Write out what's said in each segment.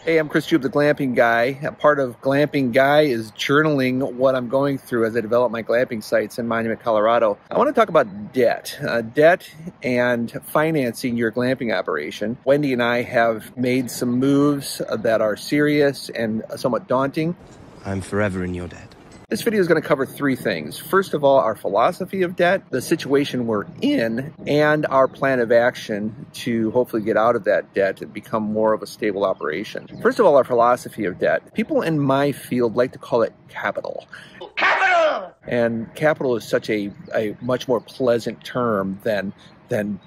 Hey, I'm Chris Jube, the Glamping Guy. A part of Glamping Guy is journaling what I'm going through as I develop my glamping sites in Monument, Colorado. I want to talk about debt. Debt and financing your glamping operation. Wendy and I have made some moves that are serious and somewhat daunting. I'm forever in your debt. This video is going to cover three things. First of all, our philosophy of debt, the situation we're in, and our plan of action to hopefully get out of that debt and become more of a stable operation. First of all, our philosophy of debt. People in my field like to call it capital. Capital! And capital is such a much more pleasant term than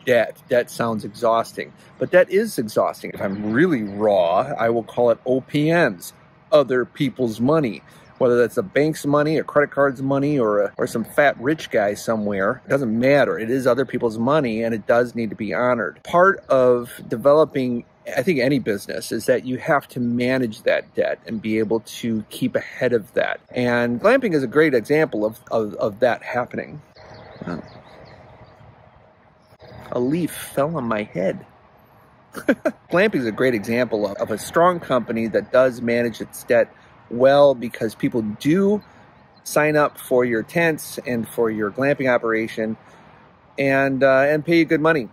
debt. Debt sounds exhausting, but debt is exhausting. If I'm really raw, I will call it OPMs, other people's money. Whether that's a bank's money, a credit card's money, or some fat rich guy somewhere, it doesn't matter. It is other people's money, and it does need to be honored. Part of developing, I think, any business is that you have to manage that debt and be able to keep ahead of that. And glamping is a great example of that happening. A leaf fell on my head. Glamping is a great example of a strong company that does manage its debt well, because people do sign up for your tents and for your glamping operation and pay you good money.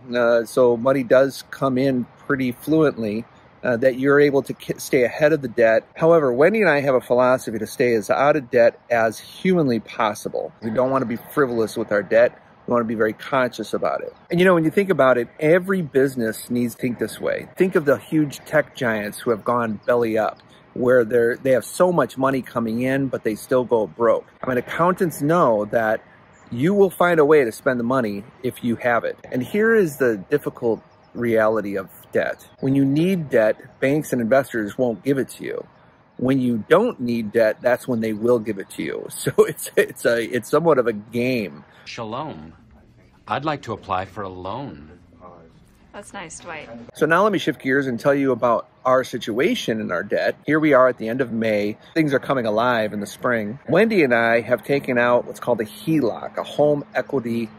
So money does come in pretty fluently that you're able to stay ahead of the debt. However, Wendy and I have a philosophy to stay as out of debt as humanly possible. We don't want to be frivolous with our debt. We want to be very conscious about it. And you know, when you think about it, every business needs to think this way. Think of the huge tech giants who have gone belly up, where they have so much money coming in, but they still go broke. I mean, accountants know that you will find a way to spend the money if you have it. And here is the difficult reality of debt. When you need debt, banks and investors won't give it to you. When you don't need debt, that's when they will give it to you. So it's somewhat of a game. Shalom. I'd like to apply for a loan. That's nice, Dwight. So now let me shift gears and tell you about our situation in our debt. Here we are at the end of May. Things are coming alive in the spring. Wendy and I have taken out what's called a HELOC, a home equity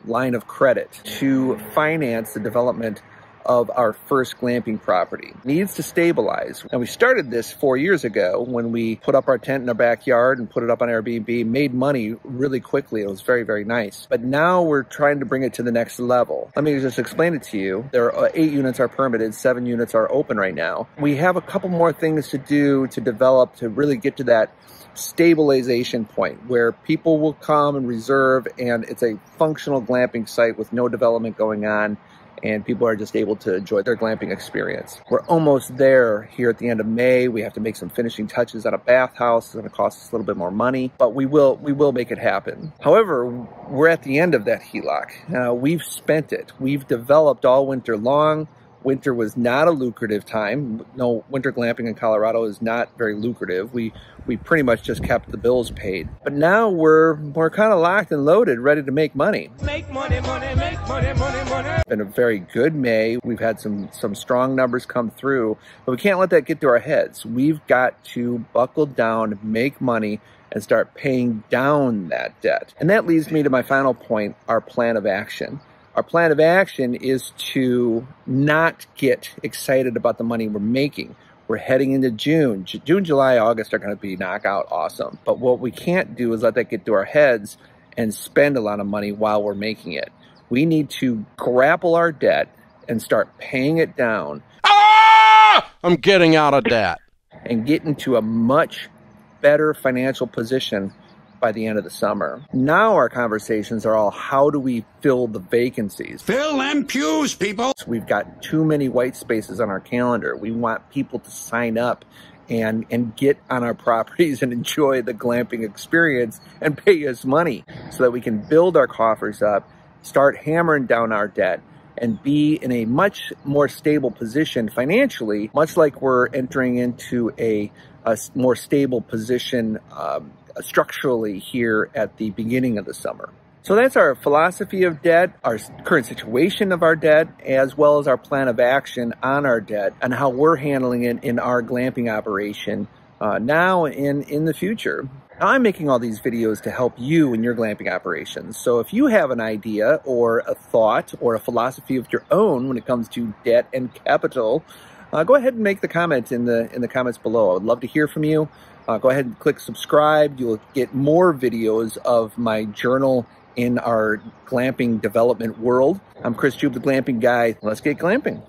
line of credit, to finance the development of our first glamping property. It needs to stabilize. And we started this 4 years ago when we put up our tent in our backyard and put it up on Airbnb, made money really quickly. It was very, very nice. But now we're trying to bring it to the next level. Let me just explain it to you. There are 8 units are permitted, 7 units are open right now. We have a couple more things to do to develop to really get to that stabilization point where people will come and reserve, and it's a functional glamping site with no development going on, and people are just able to enjoy their glamping experience. We're almost there here at the end of May. We have to make some finishing touches on a bathhouse. It's gonna cost us a little bit more money, but we will make it happen. However, we're at the end of that HELOC. We've spent it. We've developed all winter long. Winter was not a lucrative time. No, winter glamping in Colorado is not very lucrative. We pretty much just kept the bills paid. But now we're kind of locked and loaded, ready to make money. Make money, money, make money, money, money. It's been a very good May. We've had some strong numbers come through, but we can't let that get to our heads. We've got to buckle down, make money, and start paying down that debt. And that leads me to my final point, our plan of action. Our plan of action is to not get excited about the money we're making. We're heading into June. June, July, August are going to be knockout awesome. But what we can't do is let that get to our heads and spend a lot of money while we're making it. We need to grapple our debt and start paying it down. Ah! I'm getting out of debt. And get into a much better financial position by the end of the summer. Now our conversations are all, how do we fill the vacancies? Fill them pews, people! So we've got too many white spaces on our calendar. We want people to sign up and get on our properties and enjoy the glamping experience and pay us money so that we can build our coffers up, start hammering down our debt, and be in a much more stable position financially, much like we're entering into a more stable position structurally here at the beginning of the summer. So that's our philosophy of debt, our current situation of our debt, as well as our plan of action on our debt and how we're handling it in our glamping operation now and in the future. Now, I'm making all these videos to help you in your glamping operations. So if you have an idea or a thought or a philosophy of your own when it comes to debt and capital, go ahead and make the comment in the comments below. I would love to hear from you. Go ahead and click subscribe. You'll get more videos of my journal in our glamping development world. I'm Chris Jube, the Glamping Guy. Let's get glamping.